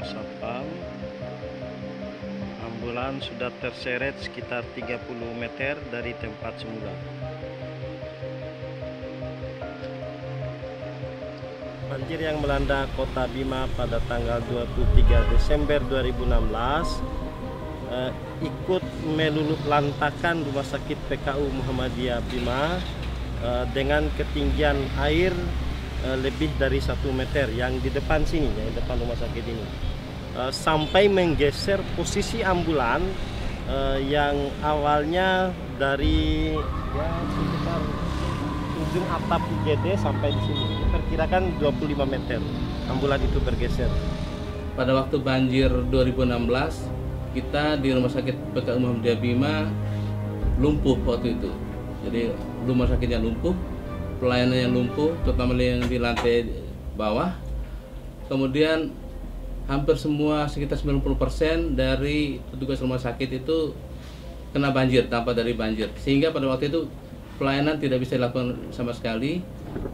Satpam, ambulans sudah terseret sekitar 30 meter dari tempat semula. Banjir yang melanda Kota Bima pada tanggal 23 Desember 2016 ikut meluluh lantakan Rumah Sakit PKU Muhammadiyah Bima dengan ketinggian air lebih dari 1 meter yang di depan sini, yang depan rumah sakit ini. Sampai menggeser posisi ambulan yang awalnya dari sekitar ujung atap IGD sampai di sini. Diperkirakan 25 meter ambulan itu bergeser. Pada waktu banjir 2016, kita di Rumah Sakit PKU Muhammadiyah Bima lumpuh waktu itu. Jadi rumah sakitnya lumpuh, pelayanannya lumpuh, terutama yang di lantai bawah. Kemudian hampir semua sekitar 90% dari petugas rumah sakit itu kena banjir, dampak dari banjir. Sehingga pada waktu itu pelayanan tidak bisa dilakukan sama sekali.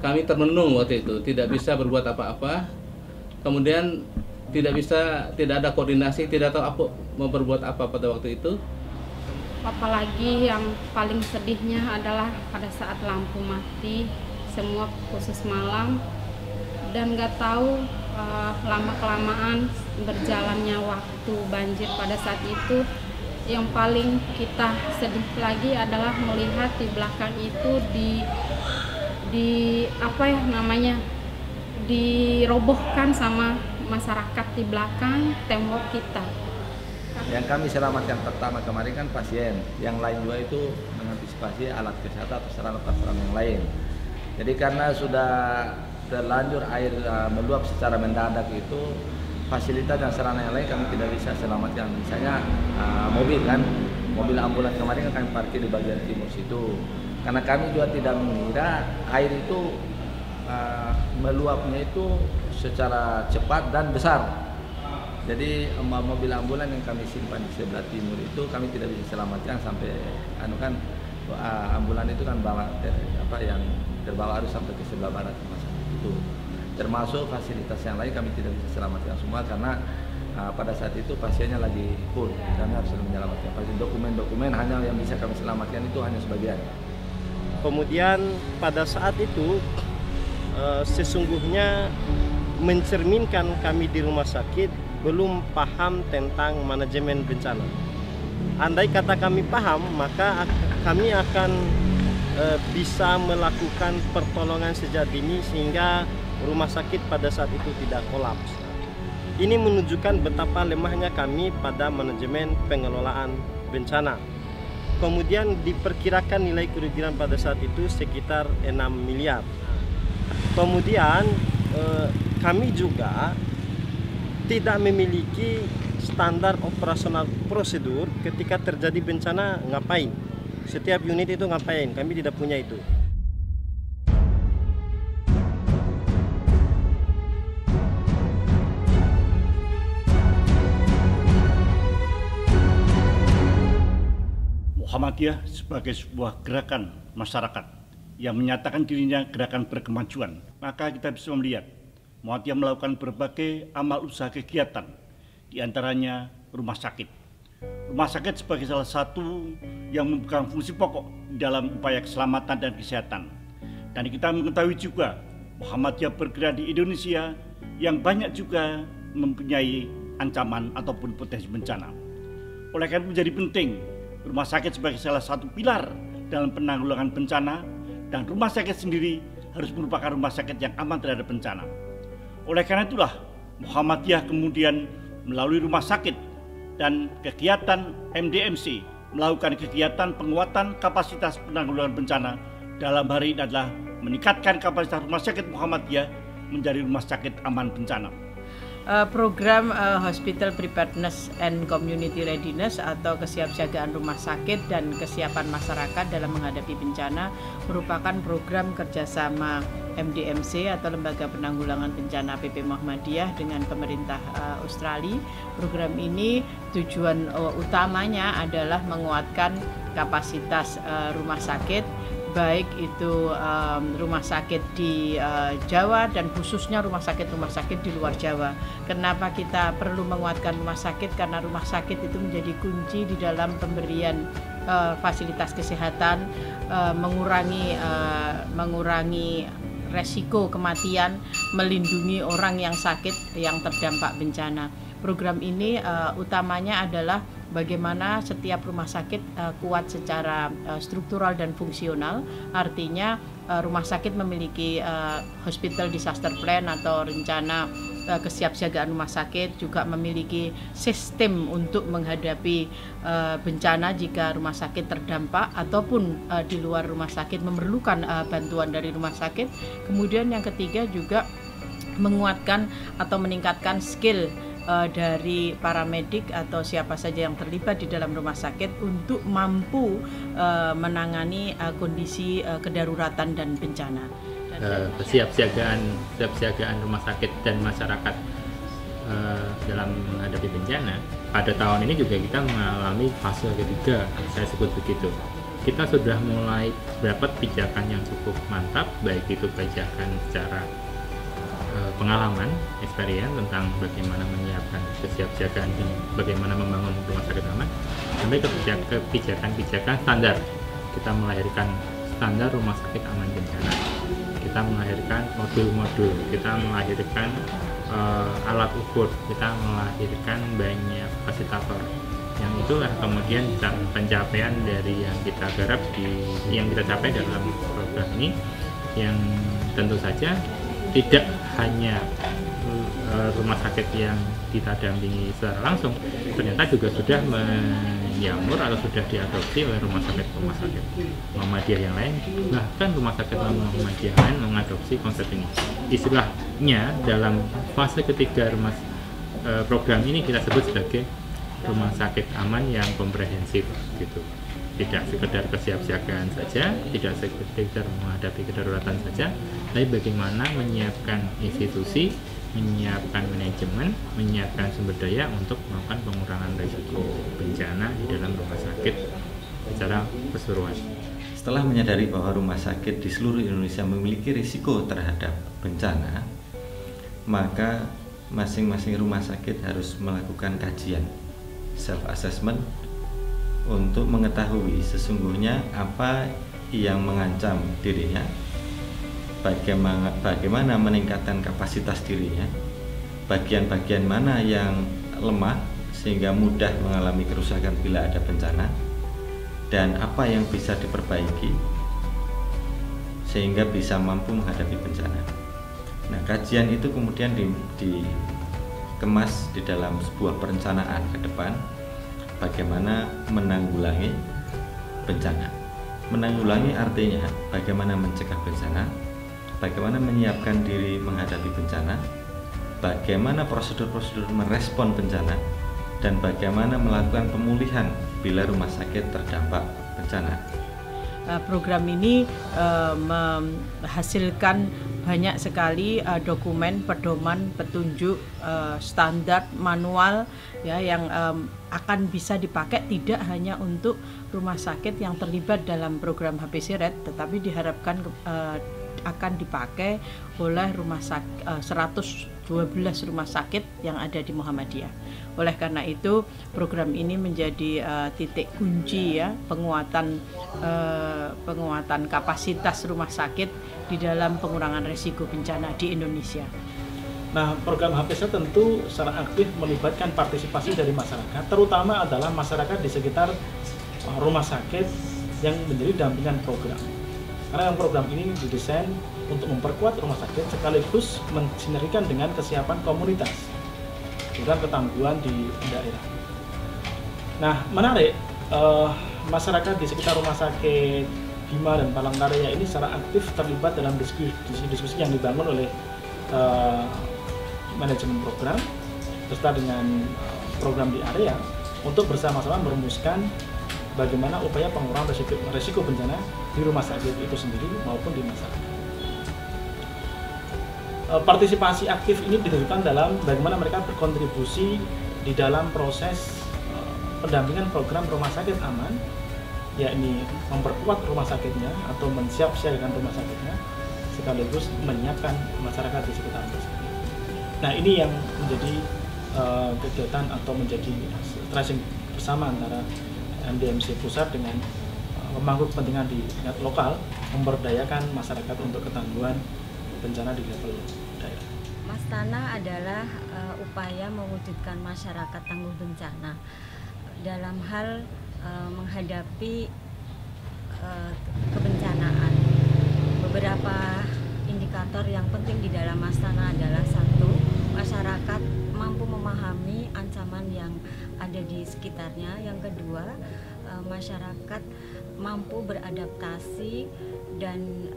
Kami termenung waktu itu, tidak bisa berbuat apa-apa. Kemudian tidak ada koordinasi, tidak tahu apa mau berbuat apa pada waktu itu. Apalagi yang paling sedihnya adalah pada saat lampu mati, semua khusus malam, dan nggak tahu lama-kelamaan berjalannya waktu banjir pada saat itu. Yang paling kita sedih lagi adalah melihat di belakang itu dirobohkan sama masyarakat di belakang tembok kita. Yang kami selamatkan pertama kemarin kan pasien, yang lain juga itu mengantisipasi alat kesehatan atau sarana-prasarana yang lain. Jadi karena sudah terlanjur air meluap secara mendadak itu, fasilitas dan sarana yang lain kami tidak bisa selamatkan. Misalnya mobil ambulans kemarin kan kami parkir di bagian timur situ. Karena kami juga tidak mengira air itu meluapnya itu secara cepat dan besar. Jadi mobil ambulans yang kami simpan di sebelah timur itu kami tidak bisa selamatkan sampai ambulans itu kan yang terbawa arus sampai ke sebelah barat rumah sakit itu. Termasuk fasilitas yang lain kami tidak bisa selamatkan semua karena pada saat itu pasiennya lagi full. Kami harus menyelamatkan pasien. Dokumen-dokumen hanya yang bisa kami selamatkan itu hanya sebagian. Kemudian pada saat itu sesungguhnya mencerminkan kami di rumah sakit belum paham tentang manajemen bencana. Andai kata kami paham, maka kami akan bisa melakukan pertolongan sejak dini sehingga rumah sakit pada saat itu tidak kolaps. Ini menunjukkan betapa lemahnya kami pada manajemen pengelolaan bencana. Kemudian diperkirakan nilai kerugian pada saat itu sekitar 6 miliar. Kemudian kami juga tidak memiliki standar operasional prosedur ketika terjadi bencana ngapain. Setiap unit itu ngapain, kami tidak punya itu. Muhammadiyah sebagai sebuah gerakan masyarakat yang menyatakan dirinya gerakan berkemajuan, maka kita bisa melihat Muhammadiyah melakukan berbagai amal usaha kegiatan, diantaranya rumah sakit. Rumah sakit sebagai salah satu yang memegang fungsi pokok dalam upaya keselamatan dan kesehatan. Dan kita mengetahui juga Muhammadiyah bergerak di Indonesia yang banyak juga mempunyai ancaman ataupun potensi bencana. Oleh karena itu menjadi penting rumah sakit sebagai salah satu pilar dalam penanggulangan bencana, dan rumah sakit sendiri harus merupakan rumah sakit yang aman terhadap bencana. Oleh karena itulah Muhammadiyah kemudian melalui rumah sakit dan kegiatan MDMC melakukan kegiatan penguatan kapasitas penanggulangan bencana. Dalam hari ini adalah meningkatkan kapasitas rumah sakit Muhammadiyah menjadi rumah sakit aman bencana. Program Hospital Preparedness and Community Readiness atau kesiapsiagaan rumah sakit dan kesiapan masyarakat dalam menghadapi bencana merupakan program kerjasama MDMC atau Lembaga Penanggulangan Bencana PP Muhammadiyah dengan pemerintah Australia. Program ini tujuan utamanya adalah menguatkan kapasitas rumah sakit baik itu rumah sakit di Jawa dan khususnya rumah sakit di luar Jawa. Kenapa kita perlu menguatkan rumah sakit? Karena rumah sakit itu menjadi kunci di dalam pemberian fasilitas kesehatan, mengurangi resiko kematian, melindungi orang yang sakit yang terdampak bencana. Program ini utamanya adalah bagaimana setiap rumah sakit kuat secara struktural dan fungsional. Artinya rumah sakit memiliki hospital disaster plan atau rencana kesiapsiagaan rumah sakit, juga memiliki sistem untuk menghadapi bencana jika rumah sakit terdampak ataupun di luar rumah sakit memerlukan bantuan dari rumah sakit. Kemudian yang ketiga juga menguatkan atau meningkatkan skill dari paramedik atau siapa saja yang terlibat di dalam rumah sakit untuk mampu menangani kondisi kedaruratan dan bencana. Kesiapsiagaan rumah sakit dan masyarakat dalam menghadapi bencana. Pada tahun ini juga kita mengalami fase ketiga, saya sebut begitu. Kita sudah mulai dapat pijakan yang cukup mantap, baik itu pijakan secara pengalaman, experience tentang bagaimana menyiapkan kesiapsiagaan ini, bagaimana membangun rumah sakit aman, sampai ke pijakan standar. Kita melahirkan standar rumah sakit aman bencana. Kita melahirkan modul-modul, kita melahirkan alat ukur, kita melahirkan banyak fasilitator. Yang itulah kemudian pencapaian dari yang kita garap yang kita capai dalam program ini, yang tentu saja tidak hanya rumah sakit yang kita dampingi secara langsung, ternyata juga sudah menyamur atau sudah diadopsi oleh rumah sakit Muhammadiyah yang lain, bahkan rumah sakit Muhammadiyah yang lain mengadopsi konsep ini. Istilahnya dalam fase ketiga program ini kita sebut sebagai rumah sakit aman yang komprehensif gitu. Tidak sekedar kesiapsiagaan saja, tidak sekedar menghadapi kedaruratan saja, tapi bagaimana menyiapkan institusi, menyiapkan manajemen, menyiapkan sumber daya untuk melakukan pengurangan risiko bencana di dalam rumah sakit secara keseluruhan. Setelah menyadari bahwa rumah sakit di seluruh Indonesia memiliki risiko terhadap bencana, maka masing-masing rumah sakit harus melakukan kajian self-assessment untuk mengetahui sesungguhnya apa yang mengancam dirinya, bagaimana meningkatkan kapasitas dirinya, bagian-bagian mana yang lemah sehingga mudah mengalami kerusakan bila ada bencana, dan apa yang bisa diperbaiki sehingga bisa mampu menghadapi bencana. Nah, kajian itu kemudian dikemas di dalam sebuah perencanaan ke depan, bagaimana menanggulangi bencana. Menanggulangi artinya bagaimana mencegah bencana, bagaimana menyiapkan diri menghadapi bencana, bagaimana prosedur-prosedur merespon bencana, dan bagaimana melakukan pemulihan bila rumah sakit terdampak bencana. Program ini menghasilkan banyak sekali dokumen, pedoman, petunjuk, standar, manual ya yang akan bisa dipakai tidak hanya untuk rumah sakit yang terlibat dalam program HPC Red, tetapi diharapkan akan dipakai oleh 112 rumah sakit yang ada di Muhammadiyah. Oleh karena itu program ini menjadi titik kunci ya penguatan kapasitas rumah sakit di dalam pengurangan risiko bencana di Indonesia. Nah, program HPC tentu secara aktif melibatkan partisipasi dari masyarakat, terutama adalah masyarakat di sekitar rumah sakit yang menjadi dampingan program. Karena program ini didesain untuk memperkuat rumah sakit sekaligus mensinergikan dengan kesiapan komunitas dan ketangguhan di daerah. Nah, menarik, masyarakat di sekitar rumah sakit Bima dan Palangkaraya ini secara aktif terlibat dalam diskusi yang dibangun oleh manajemen program beserta dengan program di area untuk bersama-sama merumuskan bagaimana upaya pengurangan risiko bencana di rumah sakit itu sendiri maupun di masyarakat. Partisipasi aktif ini ditentukan dalam bagaimana mereka berkontribusi di dalam proses pendampingan program rumah sakit aman yakni memperkuat rumah sakitnya atau mensiapsiagakan rumah sakitnya, sekaligus menyiapkan masyarakat di sekitar rumah sakit. Nah, ini yang menjadi kegiatan atau menjadi tracing bersama antara MDMC pusat dengan pemangku kepentingan di tingkat lokal, memberdayakan masyarakat untuk ketangguhan bencana di level daerah. Mastana adalah upaya mewujudkan masyarakat tangguh bencana dalam hal menghadapi kebencanaan. Beberapa indikator yang penting di dalam Mastana adalah: satu, masyarakat mampu memahami ancaman yang ada di sekitarnya. Yang kedua, masyarakat mampu beradaptasi dan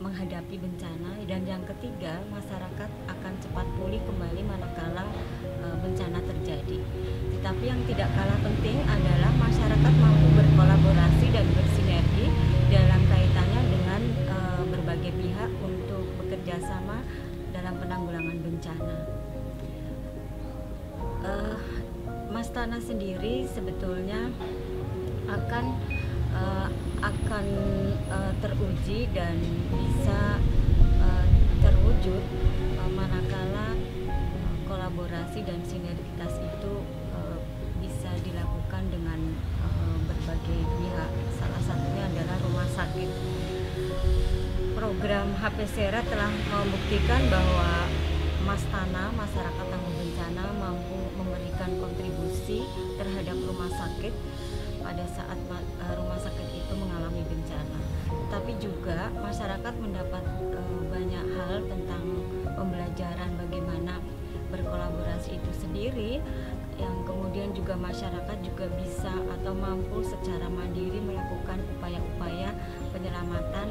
menghadapi bencana. Dan yang ketiga, masyarakat akan cepat pulih kembali manakala bencana terjadi. Tetapi yang tidak kalah penting adalah masyarakat mampu berkolaborasi dan bersinergi dalam kaitannya dengan berbagai pihak untuk bekerja sama dalam penanggulangan bencana. Mastana sendiri sebetulnya akan teruji dan bisa terwujud manakala kolaborasi dan sinergitas itu bisa dilakukan dengan berbagai pihak. Salah satunya adalah rumah sakit. Program HP Sera telah membuktikan bahwa Mastana, masyarakat tangguh bencana, mampu memberikan kontribusi terhadap rumah sakit pada saat rumah sakit itu mengalami bencana. Tapi juga masyarakat mendapat banyak hal tentang pembelajaran bagaimana berkolaborasi itu sendiri, yang kemudian juga masyarakat juga bisa atau mampu secara mandiri melakukan upaya-upaya penyelamatan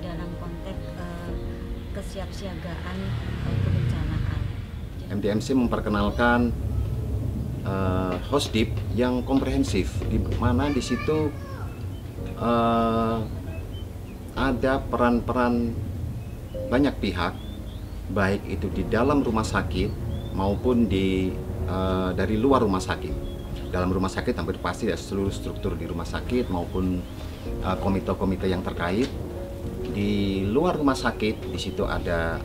dalam konteks kesiapsiagaan kebencanaan. MDMC memperkenalkan Hosdip yang komprehensif, di mana di situ ada peran-peran banyak pihak, baik itu di dalam rumah sakit maupun dari luar rumah sakit. Dalam rumah sakit hampir pasti ada seluruh struktur di rumah sakit maupun komite-komite yang terkait. Di luar rumah sakit di situ ada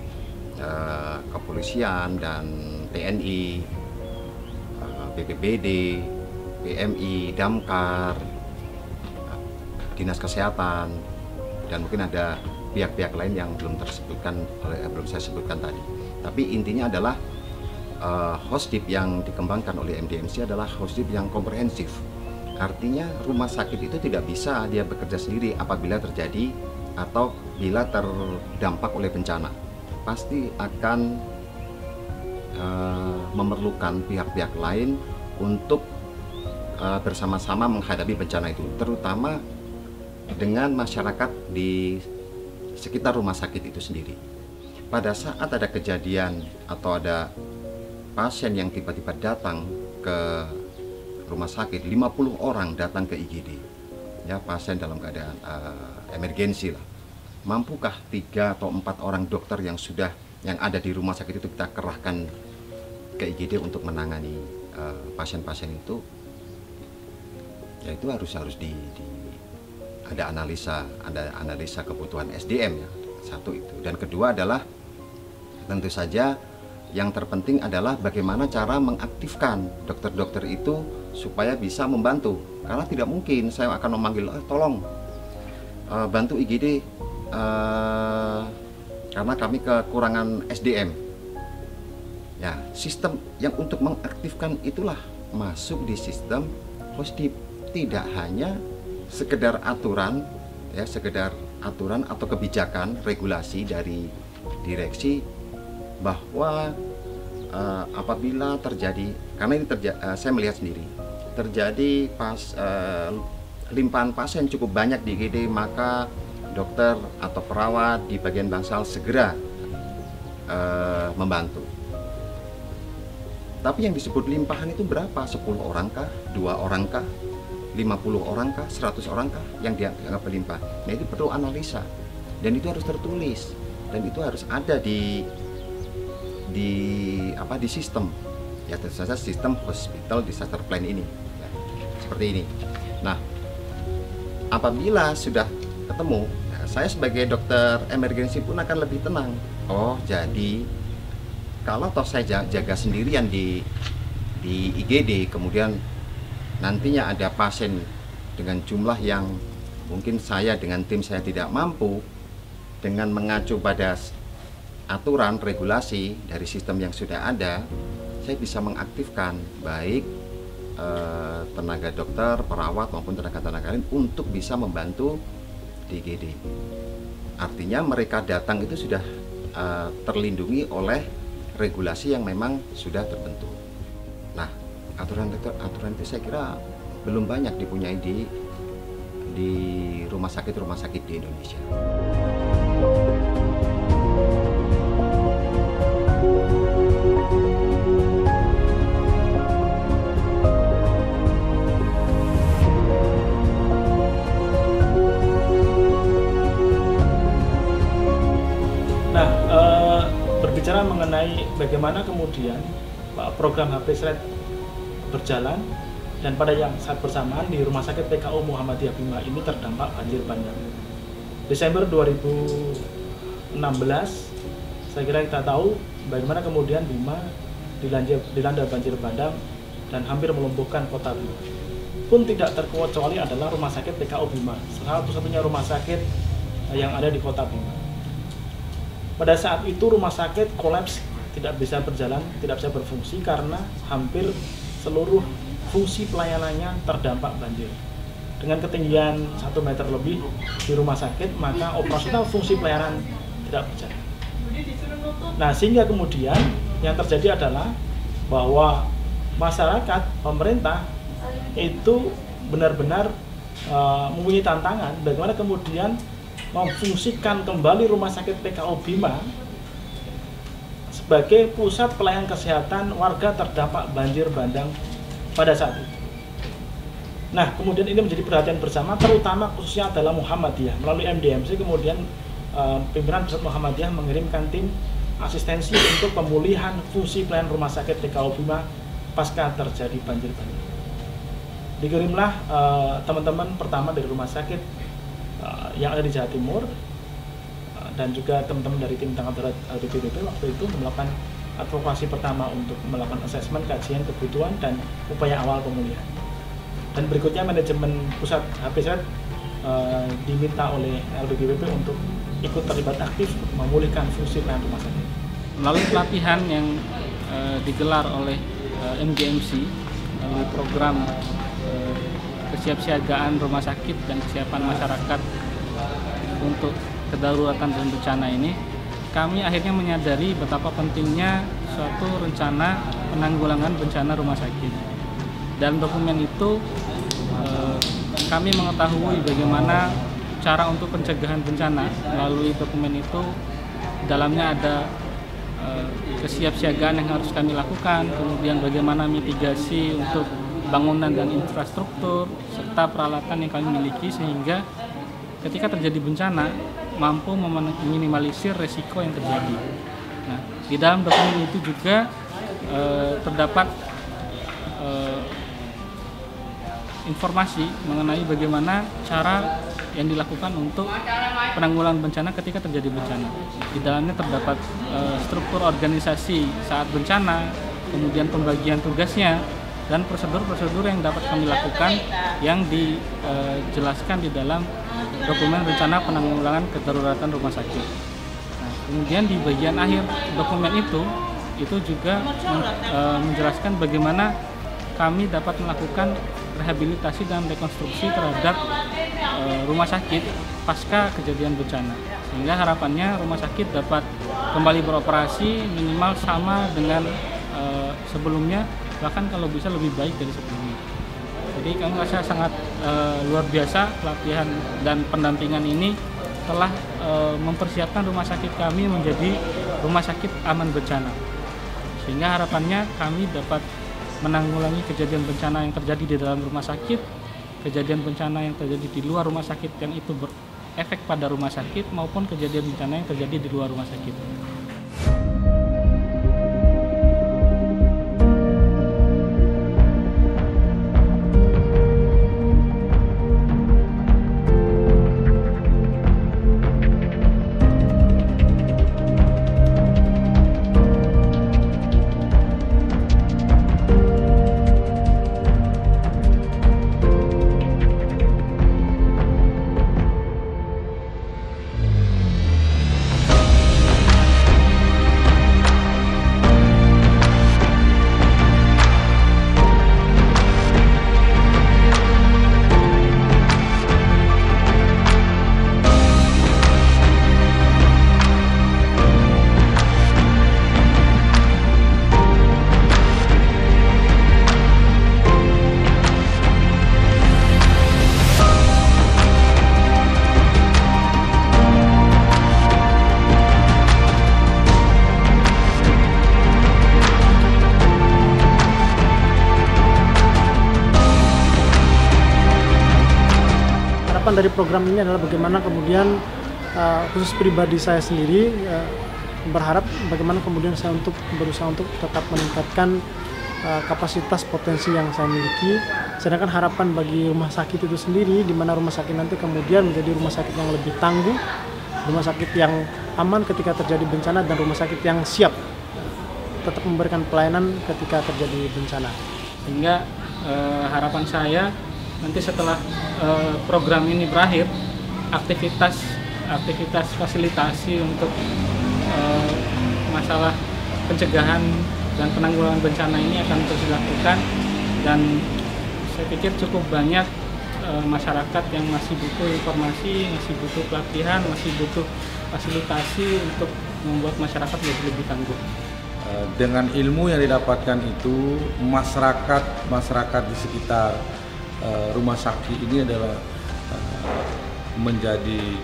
kepolisian dan TNI, BPBD, PMI, Damkar, Dinas Kesehatan, dan mungkin ada pihak-pihak lain yang belum saya sebutkan tadi. Tapi intinya adalah Hosdip yang dikembangkan oleh MDMC adalah Hosdip yang komprehensif. Artinya rumah sakit itu tidak bisa dia bekerja sendiri apabila terjadi atau bila terdampak oleh bencana. Pasti akan memerlukan pihak-pihak lain untuk bersama-sama menghadapi bencana itu, terutama dengan masyarakat di sekitar rumah sakit itu sendiri. Pada saat ada kejadian atau ada pasien yang tiba-tiba datang ke rumah sakit, 50 orang datang ke IGD, ya, pasien dalam keadaan emergensi lah. Mampukah 3 atau 4 orang dokter yang ada di rumah sakit itu kita kerahkan ke IGD untuk menangani pasien-pasien itu? Ya, itu harus ada analisa kebutuhan SDM, ya, satu itu. Dan kedua adalah tentu saja yang terpenting adalah bagaimana cara mengaktifkan dokter-dokter itu supaya bisa membantu. Karena tidak mungkin saya akan memanggil, tolong bantu IGD karena kami kekurangan SDM. Ya, sistem yang untuk mengaktifkan itulah masuk di sistem Hosdip. Tidak hanya sekedar aturan, ya, sekedar aturan atau kebijakan regulasi dari direksi bahwa apabila terjadi, karena ini saya melihat sendiri terjadi limpahan pasien cukup banyak di IGD, maka dokter atau perawat di bagian bangsal segera membantu. Tapi yang disebut limpahan itu berapa? 10 orang kah? 2 orang kah? 50 orang kah? 100 orang kah yang dianggap berlimpah? Nah, itu perlu analisa dan itu harus tertulis dan itu harus ada di sistem, ya, tentu saja sistem hospital disaster plan ini, ya, seperti ini. Nah, apabila sudah ketemu, nah, saya sebagai dokter emergensi pun akan lebih tenang. Oh, jadi kalau toh saya jaga sendirian di IGD, kemudian nantinya ada pasien dengan jumlah yang mungkin saya dengan tim saya tidak mampu, dengan mengacu pada aturan regulasi dari sistem yang sudah ada, saya bisa mengaktifkan baik tenaga dokter, perawat maupun tenaga-tenaga lain untuk bisa membantu di IGD. Artinya mereka datang itu sudah terlindungi oleh regulasi yang memang sudah terbentuk. Nah, aturan itu saya kira belum banyak dipunyai di rumah sakit di Indonesia. Berbicara mengenai bagaimana kemudian program HPSRED berjalan dan pada yang saat bersamaan di Rumah Sakit PKU Muhammadiyah Bima ini terdampak banjir bandang. Desember 2016, saya kira kita tahu bagaimana kemudian Bima dilanda banjir bandang dan hampir melumpuhkan kota Bima. Pun tidak terkecuali adalah Rumah Sakit PKU Bima, satu-satunya rumah sakit yang ada di kota Bima. Pada saat itu rumah sakit kolaps, tidak bisa berjalan, tidak bisa berfungsi karena hampir seluruh fungsi pelayanannya terdampak banjir. Dengan ketinggian 1 meter lebih di rumah sakit, maka operasional fungsi pelayanan tidak berjalan. Nah, sehingga kemudian yang terjadi adalah bahwa masyarakat, pemerintah itu benar-benar mempunyai tantangan bagaimana kemudian memfungsikan kembali Rumah Sakit PKU Bima sebagai pusat pelayanan kesehatan warga terdampak banjir bandang pada saat itu. Nah, kemudian ini menjadi perhatian bersama, terutama khususnya adalah Muhammadiyah. Melalui MDMC kemudian pimpinan pusat Muhammadiyah mengirimkan tim asistensi untuk pemulihan fungsi pelayanan Rumah Sakit PKU Bima pasca terjadi banjir bandang. Dikirimlah teman-teman pertama dari rumah sakit yang ada di Jawa Timur dan juga teman-teman dari tim tanggap darurat LBPBP waktu itu melakukan advokasi pertama untuk melakukan asesmen, kajian kebutuhan dan upaya awal pemulihan. Dan berikutnya manajemen pusat HPSRED diminta oleh LBPBP untuk ikut terlibat aktif memulihkan fungsi pelayanan rumah sakit. Melalui pelatihan yang digelar oleh MGMC melalui program kesiapsiagaan rumah sakit dan kesiapan masyarakat untuk kedaruratan dan bencana ini, kami akhirnya menyadari betapa pentingnya suatu rencana penanggulangan bencana rumah sakit. Dalam dokumen itu kami mengetahui bagaimana cara untuk pencegahan bencana. Melalui dokumen itu dalamnya ada kesiapsiagaan yang harus kami lakukan, kemudian bagaimana mitigasi untuk bangunan dan infrastruktur serta peralatan yang kami miliki sehingga ketika terjadi bencana mampu meminimalisir resiko yang terjadi. Nah, di dalam dokumen itu juga terdapat informasi mengenai bagaimana cara yang dilakukan untuk penanggulangan bencana ketika terjadi bencana. Di dalamnya terdapat struktur organisasi saat bencana, kemudian pembagian tugasnya, dan prosedur-prosedur yang dapat kami lakukan yang dijelaskan di dalam dokumen rencana penanggulangan kedaruratan rumah sakit. Nah, kemudian di bagian akhir dokumen itu juga menjelaskan bagaimana kami dapat melakukan rehabilitasi dan rekonstruksi terhadap rumah sakit pasca kejadian bencana, sehingga harapannya rumah sakit dapat kembali beroperasi minimal sama dengan sebelumnya, bahkan kalau bisa lebih baik dari sebelumnya. Jadi kami merasa sangat luar biasa pelatihan dan pendampingan ini telah mempersiapkan rumah sakit kami menjadi rumah sakit aman bencana, sehingga harapannya kami dapat menanggulangi kejadian bencana yang terjadi di dalam rumah sakit, kejadian bencana yang terjadi di luar rumah sakit yang itu berefek pada rumah sakit, maupun kejadian bencana yang terjadi di luar rumah sakit. harapan dari program ini adalah bagaimana kemudian khusus pribadi saya sendiri berharap bagaimana kemudian saya untuk berusaha untuk tetap meningkatkan kapasitas potensi yang saya miliki. Sedangkan harapan bagi rumah sakit itu sendiri, di mana rumah sakit nanti kemudian menjadi rumah sakit yang lebih tangguh, rumah sakit yang aman ketika terjadi bencana, dan rumah sakit yang siap tetap memberikan pelayanan ketika terjadi bencana. Sehingga harapan saya nanti setelah program ini berakhir, aktivitas fasilitasi untuk masalah pencegahan dan penanggulangan bencana ini akan terus dilakukan, dan saya pikir cukup banyak masyarakat yang masih butuh informasi, masih butuh pelatihan, masih butuh fasilitasi untuk membuat masyarakat lebih tangguh. Dengan ilmu yang didapatkan itu, masyarakat di sekitar rumah sakit ini adalah menjadi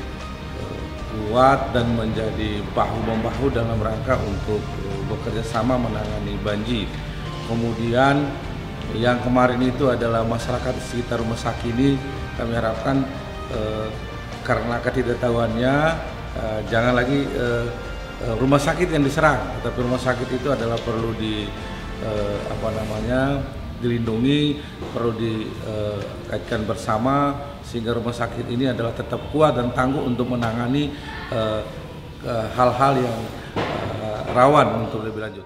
kuat dan menjadi bahu-membahu dalam rangka untuk bekerja sama menangani banjir. Kemudian yang kemarin itu adalah masyarakat di sekitar rumah sakit ini, kami harapkan karena ketidaktahuannya jangan lagi rumah sakit yang diserang, tetapi rumah sakit itu adalah perlu dilindungi, perlu dikaitkan bersama, sehingga rumah sakit ini adalah tetap kuat dan tangguh untuk menangani hal-hal yang rawan untuk lebih lanjut.